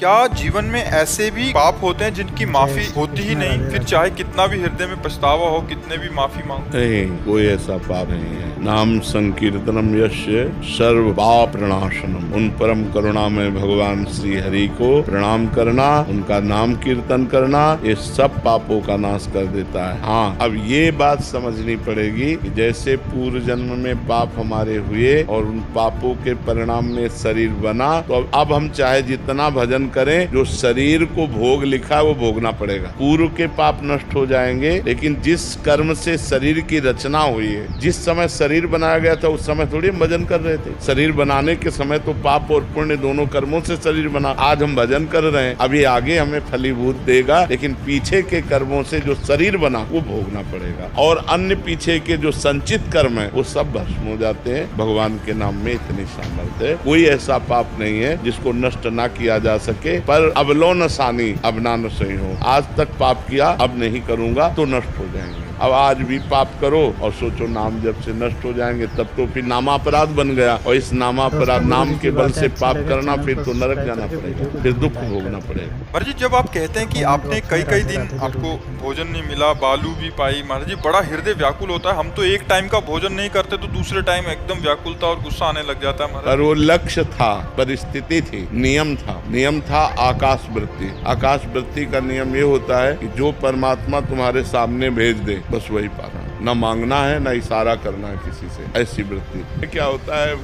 क्या जीवन में ऐसे भी पाप होते हैं जिनकी माफी होती ही नहीं, फिर चाहे कितना भी हृदय में पछतावा हो, कितने भी माफी मांगो? नहीं, कोई ऐसा पाप नहीं है। नाम संकीर्तनम यस्य सर्व पाप प्रणाशनम। उन परम करुणा में भगवान श्री हरि को प्रणाम करना, उनका नाम कीर्तन करना, ये सब पापों का नाश कर देता है। हाँ, अब ये बात समझनी पड़ेगी कि जैसे पूर्व जन्म में पाप हमारे हुए और उन पापों के परिणाम में शरीर बना, तो अब हम चाहे जितना भजन करें, जो शरीर को भोग लिखा है वो भोगना पड़ेगा। पूर्व के पाप नष्ट हो जाएंगे, लेकिन जिस कर्म से शरीर की रचना हुई है, जिस समय शरीर बनाया गया था उस समय थोड़ी हम भजन कर रहे थे। शरीर बनाने के समय तो पाप और पुण्य दोनों कर्मों से शरीर बना। आज हम भजन कर रहे हैं, अभी आगे हमें फलीभूत देगा, लेकिन पीछे के कर्मों से जो शरीर बना वो भोगना पड़ेगा। और अन्य पीछे के जो संचित कर्म है वो सब भस्म हो जाते हैं। भगवान के नाम में इतनी सामर्थ्य है। कोई ऐसा पाप नहीं है जिसको नष्ट ना किया जा सके। पर अबलो न सानी अब ना न सही हो। आज तक पाप किया, अब नहीं करूंगा तो नष्ट हो जाएंगे। अब आज भी पाप करो और सोचो नाम जब से नष्ट हो जाएंगे, तब तो फिर नामापराध बन गया। और इस नामापराध, नाम के बल से पाप करना, फिर तो नरक जाना पड़ेगा, फिर दुख भोगना पड़ेगा। महाराज जी, जब आप कहते हैं कि आपने कई दिन आपको भोजन नहीं मिला, बालू भी पाई, महाराज जी बड़ा हृदय व्याकुल होता है। हम तो एक टाइम का भोजन नहीं करते तो दूसरे टाइम एकदम व्याकुलता और गुस्सा आने लग जाता है महाराज। पर वो लक्ष्य था, परिस्थिति थी, नियम था आकाश वृत्ति। आकाश वृत्ति का नियम ये होता है कि जो परमात्मा तुम्हारे सामने भेज दे बस वही पाना, न मांगना है न इशारा करना है किसी से। ऐसी वृत्ति क्या होता है,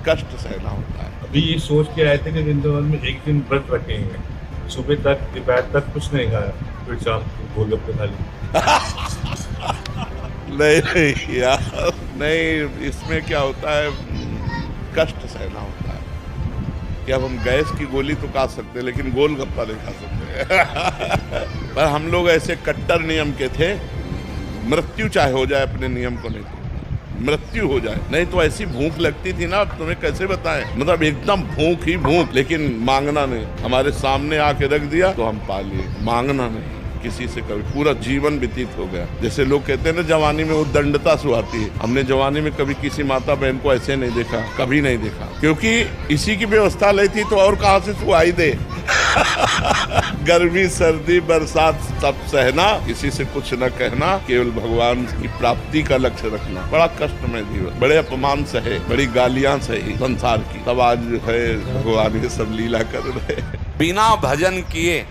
कष्ट सहना होता है। अभी ये सोच के आए थे कि वृंदावन में एक दिन व्रत रखेंगे, सुबह तक दोपहर तक कुछ नहीं खाया, फिर शाम को गोलगप्पे खा लिए। नहीं यार, नहीं, इसमें क्या होता है, कष्ट सहना होता है। कि अब हम गैस की गोली तो खा सकते, लेकिन गोलगप्पा नहीं खा सकते। पर हम लोग ऐसे कट्टर नियम के थे, मृत्यु चाहे हो जाए अपने नियम को नहीं तोड़ना, मृत्यु हो जाए। नहीं तो ऐसी भूख लगती थी ना, तुम्हें कैसे बताएं, मतलब एकदम भूख ही भूख, लेकिन मांगना नहीं। हमारे सामने आके रख दिया तो हम पा लिए, मांगना नहीं किसी से कभी। पूरा जीवन व्यतीत हो गया। जैसे लोग कहते हैं ना जवानी में उद्दंडता सुहाती है, हमने जवानी में कभी किसी माता बहन को ऐसे नहीं देखा, कभी नहीं देखा, क्योंकि इसी की व्यवस्था ली थी। तो और कहाँ से सुहाई दे। गर्मी सर्दी बरसात सब सहना, किसी से कुछ न कहना, केवल भगवान की प्राप्ति का लक्ष्य रखना। बड़ा कष्ट में जीवन, बड़े अपमान सहे, बड़ी गालियां सही संसार की, तब आज है भगवान ये सब लीला कर रहे। बिना भजन किए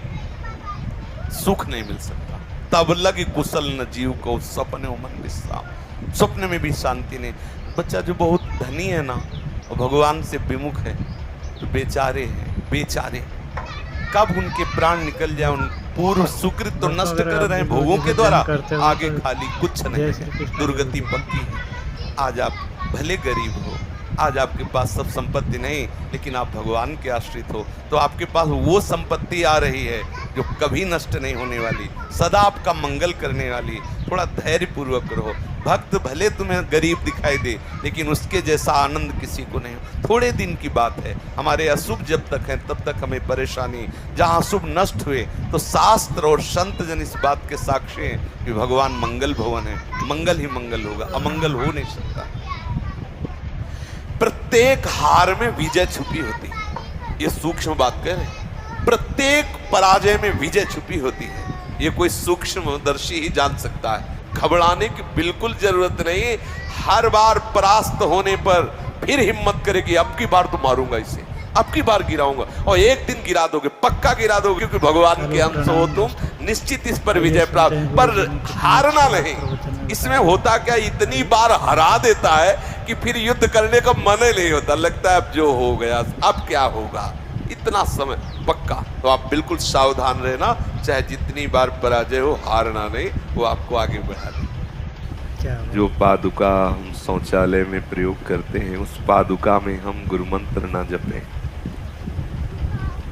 सुख नहीं मिल सकता। तब लगी कुशल न जीव को, सपने मन विश्राम। स्वप्न में भी शांति नहीं। बच्चा जो बहुत धनी है ना, और भगवान से विमुख है, तो बेचारे हैं, बेचारे कब उनके प्राण निकल जाए। उन पूर्व सुकृत तो नष्ट कर रहे हैं भोगों के द्वारा, आगे खाली कुछ नहीं, दुर्गति पक्की है। आज आप भले गरीब हो, आज आपके पास सब संपत्ति नहीं, लेकिन आप भगवान के आश्रित हो, तो आपके पास वो संपत्ति आ रही है जो कभी नष्ट नहीं होने वाली, सदा आपका मंगल करने वाली। थोड़ा धैर्य पूर्वक रहो। भक्त भले तुम्हें गरीब दिखाई दे, लेकिन उसके जैसा आनंद किसी को नहीं। थोड़े दिन की बात है। हमारे अशुभ जब तक हैं तब तक हमें परेशानी, जहाँ शुभ नष्ट हुए तो शास्त्र और संत जन इस बात के साक्षी हैं कि भगवान मंगल भवन है, मंगल ही मंगल होगा, अमंगल हो नहीं सकता। प्रत्येक हार में विजय छुपी होती है, ये सूक्ष्म बात कह रहे हैं। प्रत्येक पराजय में विजय छुपी होती है, ये कोई सूक्ष्मदर्शी ही जान सकता है। घबराने की बिल्कुल जरूरत नहीं। हर बार परास्त होने पर फिर हिम्मत करेगी, अब की बार तो मारूंगा इसे, अब की बार गिराऊंगा, और एक दिन गिरा दोगे, पक्का गिरा दोगे, क्योंकि भगवान के अंश हो तुम, निश्चित इस पर विजय प्राप्त। पर हारना नहीं। इसमें होता क्या, इतनी बार हरा देता है कि फिर युद्ध करने का मन ही नहीं होता। लगता है अब जो हो गया, अब क्या होगा, इतना समय पक्का। तो आप बिल्कुल सावधान रहना, चाहे जितनी बार पराजय हो, हारना नहीं, वो आपको आगे बढ़ा दे। जो पादुका हम शौचालय में प्रयोग करते हैं, उस पादुका में हम गुरु मंत्र ना जपें।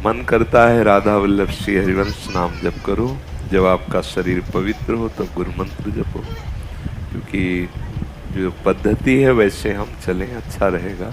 मन करता है राधा वल्लभ श्री हरिवंश नाम जप करो, जब आपका शरीर पवित्र हो तब गुरु मंत्र जपो, क्योंकि जो पद्धति है वैसे हम चलें, अच्छा रहेगा।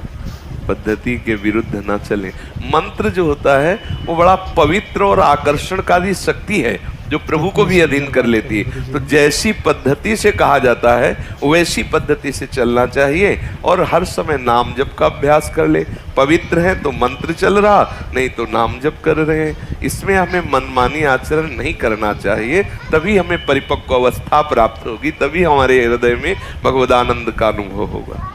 पद्धति के विरुद्ध ना चलें। मंत्र जो होता है वो बड़ा पवित्र और आकर्षणकारी शक्ति है, जो प्रभु को भी अधीन कर लेती है। तो जैसी पद्धति से कहा जाता है वैसी पद्धति से चलना चाहिए और हर समय नाम जप का अभ्यास कर ले। पवित्र है तो मंत्र चल रहा, नहीं तो नाम जप कर रहे हैं। इसमें हमें मनमानी आचरण नहीं करना चाहिए, तभी हमें परिपक्व अवस्था प्राप्त होगी, तभी हमारे हृदय में भगवदानंद का अनुभव होगा।